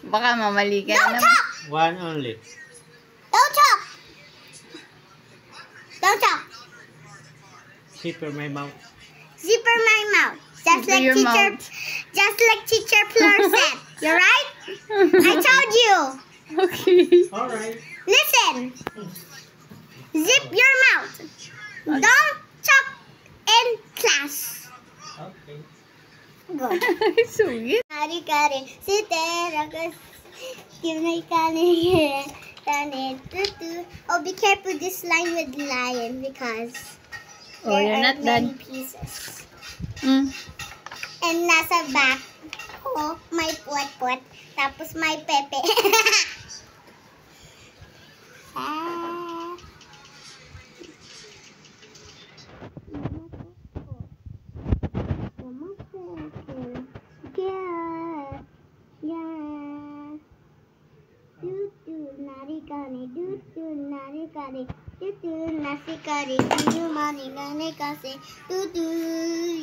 Baka mamali ka Don't na. talk! One only. Don't talk! Don't talk! Zipper my mouth. Zipper my mouth. Just Zipper like your teacher, mouth. just like teacher Fleur said. You right? I told you. Okay. Alright. Listen. Zip your mouth. Don't talk in class. Okay. Good. Sweet. Hari kare sitera give kane tutu. Oh, be careful this line with lion because Oh, there you're are not many done. pieces. Mm. And nasa back ko may puwet-puwet tapos may pepe. Ah. Yeah. Yeah. Tutu nari kane, tutu nari kane, tutu nasi kare, tutu mani nane kase, tutu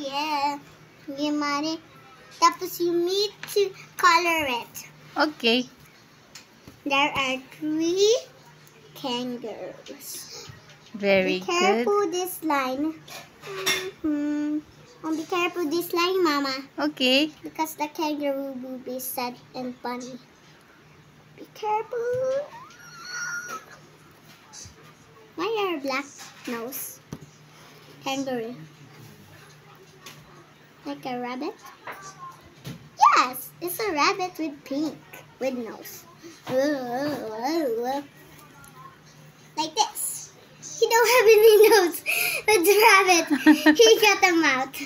yeah, gimane. Tapos you need to color it. Okay. There are 3 kangaroos. Very Be careful good. this line. Oh, be careful this line, Mama, Okay. because the kangaroo will be sad and funny. Be careful. Why are black nose? Kangaroo. Like a rabbit? Yes, it's a rabbit with pink with nose. Like this. He don't have any nose with the rabbit. He got a mouth.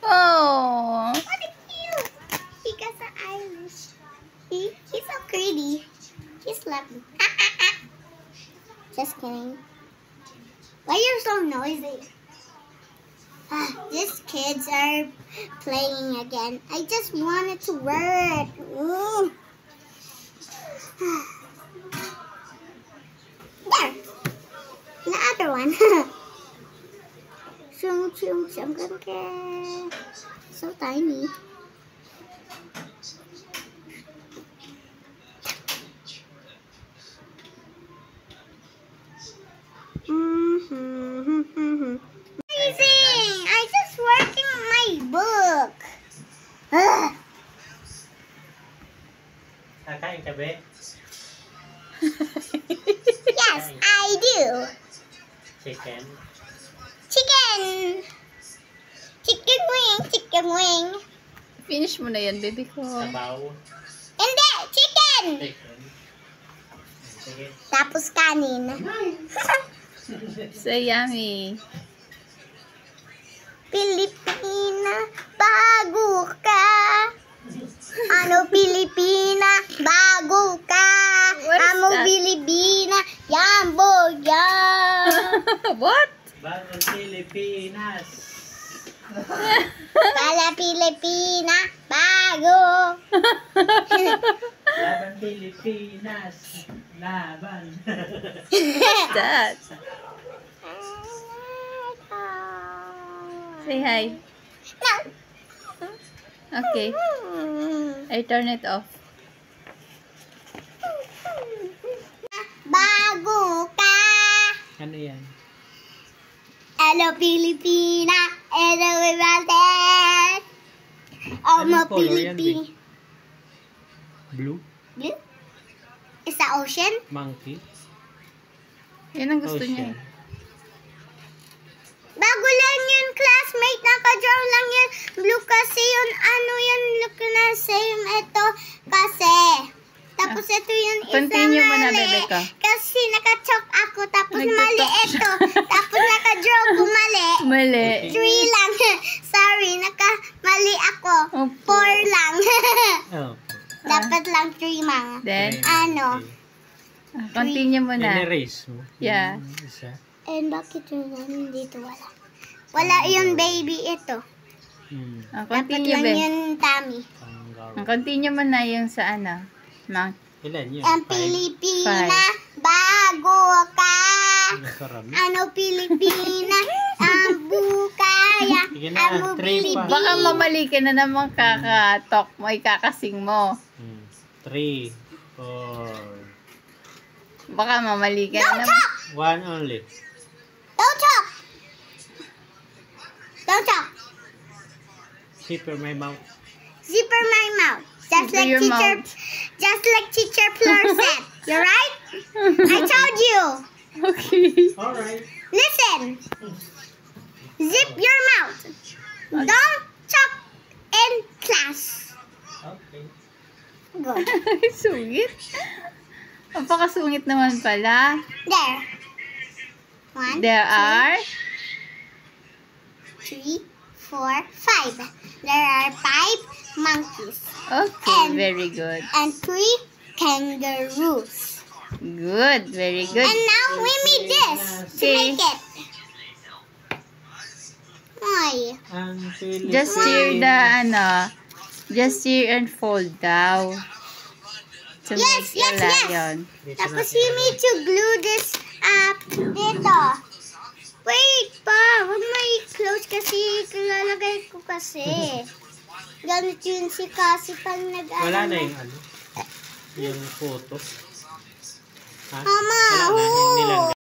Oh. What a cute. He got the eyelash. He's so pretty. He's laughing. Just kidding. Why you're so noisy? These kids are playing again. I just wanted to work. Ooh. There. The other one. So tiny. Amazing! I just working on my book. Kakain ka ba? Yes, I do. Chicken. Chicken. Chicken wing. Chicken wing. Finish mo na yan, baby ko. Sabaw. Hindi, chicken. Chicken. Sige. Tapos kanin. So yummy. Pilipina, bago ka. Ano Pilipina, bago ka. What is Amo that? Pilipina, yambo, yam. What? Bagong Pilipinas. Kala Pilipina, bago. Laban Pilipinas. Laban. What's that? Say hi. No. Okay. I turn it off. Bago ka. Ano yan? Hello Pilipina, hello Vivaldes. Anong color yan, Pilipina. Blue? Blue? Is that ocean? Monkey? Yan ang gusto niya. Ocean. Bago lang yun, classmate. Naka-draw lang yun. Blue kasi yun. Ano yun? Look na same. Ito kasi. Tapos ito yun isa Continue mo na, mali. bebe ka. Kasi naka-chalk ako. Tapos Nagtutok mali ito. Tapos naka-draw ko mali. Mali. 3 lang. Sorry, naka-mali ako. Opo. 4 lang. Oh. Dapat lang 3 mga. Then, Ano? continue mo na. In-erase mo? Yeah. Yung isa. And bakit yun dito wala? Wala yung baby ito. Ang Dapat continue, lang be. yung tummy. Kangaroo. Ang continue mo na yung sa ano. Ilan yun? Ang 5? Pilipina, bago ka. Nasarami. Ano Pilipina, ang bukaya. Sige na, Ano 3 pa. Pilipina. Baka mamali ka na naman kakatok mo, ikakasing mo. 3, 4. Baka mamali ka Don't na. talk! 1 only. Don't talk! Don't talk! Zipper my mouth. Zipper my mouth. Just Zipper like your teacher, mouth. just like teacher Fleur said. You right? I told you. Okay. Alright. Listen. Zip your mouth. Don't talk in class. Okay. Good. Sungit. Napakasungit naman pala. There. 1, There are 3, 4, 5. There are 5 monkeys okay, And- very good. and 3 kangaroos. Good, very good. And now we made this to Okay. make it. Why? Ang Philippines. Just tear the just tear and fold daw. To Yes, make yes, a yes. lion. Dito Tapos natin you need to glue this up dito. Wait pa, huwag mo i-close kasi lalagay ko kasi. Ganit yun si Cassie pag Wala na yung yung photo. Ha? Mama, Wala na, oo. nilagay.